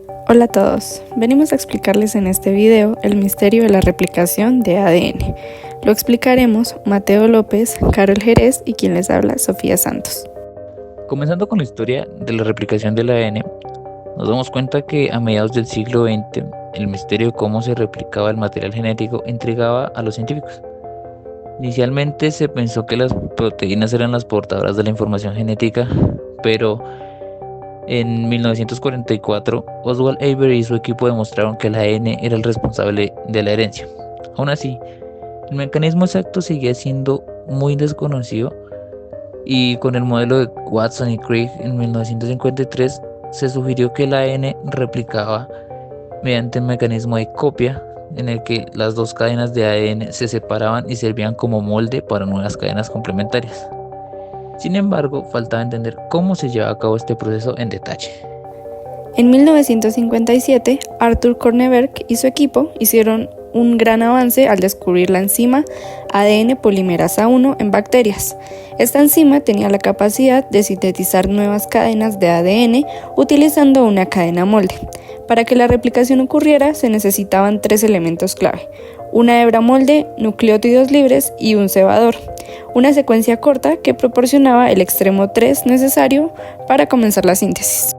Hola a todos, venimos a explicarles en este video el misterio de la replicación de ADN. Lo explicaremos Mateo López, Carol Jerez y quien les habla, Sofía Santos. Comenzando con la historia de la replicación del ADN, nos damos cuenta que a mediados del siglo XX el misterio de cómo se replicaba el material genético intrigaba a los científicos. Inicialmente se pensó que las proteínas eran las portadoras de la información genética, pero en 1944 Oswald Avery y su equipo demostraron que el ADN era el responsable de la herencia. Aún así, el mecanismo exacto seguía siendo muy desconocido y con el modelo de Watson y Crick en 1953 se sugirió que el ADN replicaba mediante un mecanismo de copia en el que las dos cadenas de ADN se separaban y servían como molde para nuevas cadenas complementarias. Sin embargo, faltaba entender cómo se llevaba a cabo este proceso en detalle. En 1957, Arthur Kornberg y su equipo hicieron un gran avance al descubrir la enzima ADN polimerasa 1 en bacterias. Esta enzima tenía la capacidad de sintetizar nuevas cadenas de ADN utilizando una cadena molde. Para que la replicación ocurriera se necesitaban 3 elementos clave: una hebra molde, nucleótidos libres y un cebador. Una secuencia corta que proporcionaba el extremo 3 necesario para comenzar la síntesis.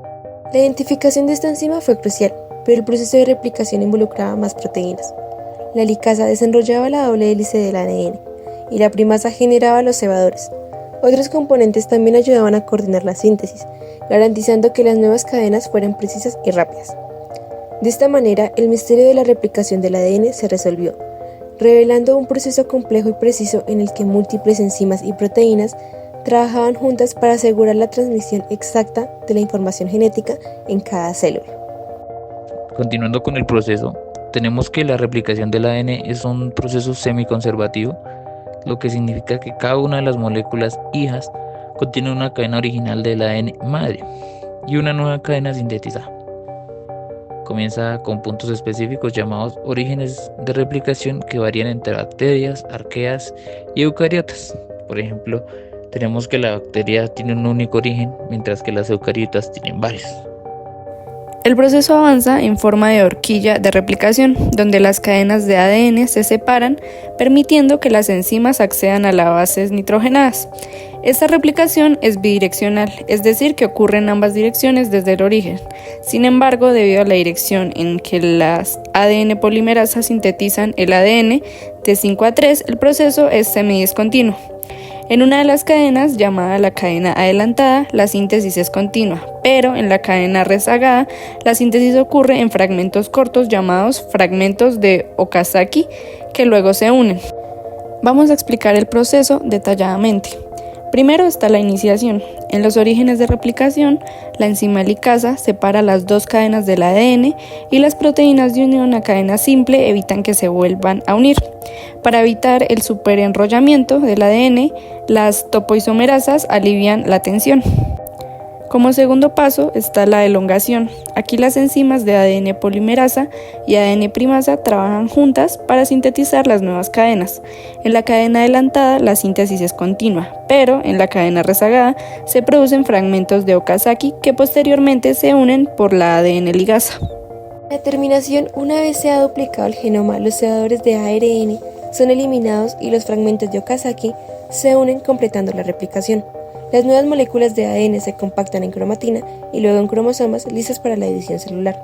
La identificación de esta enzima fue crucial, pero el proceso de replicación involucraba más proteínas. La helicasa desenrollaba la doble hélice del ADN y la primasa generaba los cebadores. Otros componentes también ayudaban a coordinar la síntesis, garantizando que las nuevas cadenas fueran precisas y rápidas. De esta manera, el misterio de la replicación del ADN se resolvió, revelando un proceso complejo y preciso en el que múltiples enzimas y proteínas trabajaban juntas para asegurar la transmisión exacta de la información genética en cada célula. Continuando con el proceso, tenemos que la replicación del ADN es un proceso semiconservativo, lo que significa que cada una de las moléculas hijas contiene una cadena original del ADN madre y una nueva cadena sintetizada. Comienza con puntos específicos llamados orígenes de replicación que varían entre bacterias, arqueas y eucariotas. Por ejemplo, tenemos que la bacteria tiene un único origen, mientras que las eucariotas tienen varios. El proceso avanza en forma de horquilla de replicación, donde las cadenas de ADN se separan, permitiendo que las enzimas accedan a las bases nitrogenadas. Esta replicación es bidireccional, es decir, que ocurre en ambas direcciones desde el origen. Sin embargo, debido a la dirección en que las ADN polimerasas sintetizan el ADN de 5 a 3, el proceso es semidiscontinuo. En una de las cadenas, llamada la cadena adelantada, la síntesis es continua, pero en la cadena rezagada, la síntesis ocurre en fragmentos cortos llamados fragmentos de Okazaki, que luego se unen. Vamos a explicar el proceso detalladamente. Primero está la iniciación. En los orígenes de replicación, la enzima helicasa separa las dos cadenas del ADN y las proteínas de unión a cadena simple evitan que se vuelvan a unir. Para evitar el superenrollamiento del ADN, las topoisomerasas alivian la tensión. Como segundo paso está la elongación. Aquí las enzimas de ADN polimerasa y ADN primasa trabajan juntas para sintetizar las nuevas cadenas. En la cadena adelantada la síntesis es continua, pero en la cadena rezagada se producen fragmentos de Okazaki que posteriormente se unen por la ADN ligasa. La terminación, una vez se ha duplicado el genoma, los cebadores de ARN son eliminados y los fragmentos de Okazaki se unen completando la replicación. Las nuevas moléculas de ADN se compactan en cromatina y luego en cromosomas listas para la edición celular.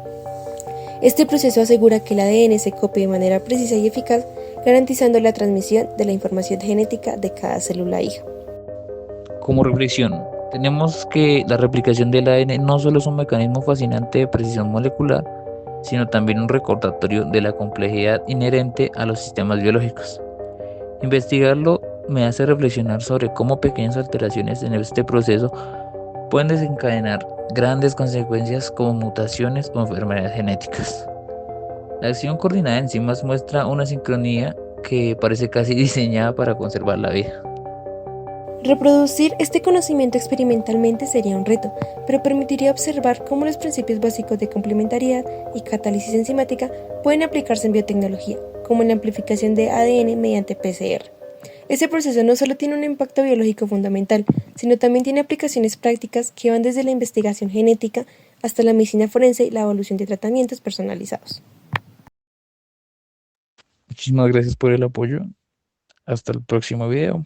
Este proceso asegura que el ADN se copie de manera precisa y eficaz, garantizando la transmisión de la información genética de cada célula hija. Como reflexión, tenemos que la replicación del ADN no solo es un mecanismo fascinante de precisión molecular, sino también un recordatorio de la complejidad inherente a los sistemas biológicos. Investigarlo me hace reflexionar sobre cómo pequeñas alteraciones en este proceso pueden desencadenar grandes consecuencias como mutaciones o enfermedades genéticas. La acción coordinada de enzimas muestra una sincronía que parece casi diseñada para conservar la vida. Reproducir este conocimiento experimentalmente sería un reto, pero permitiría observar cómo los principios básicos de complementariedad y catálisis enzimática pueden aplicarse en biotecnología, como en la amplificación de ADN mediante PCR. Este proceso no solo tiene un impacto biológico fundamental, sino también tiene aplicaciones prácticas que van desde la investigación genética hasta la medicina forense y la evolución de tratamientos personalizados. Muchísimas gracias por el apoyo. Hasta el próximo video.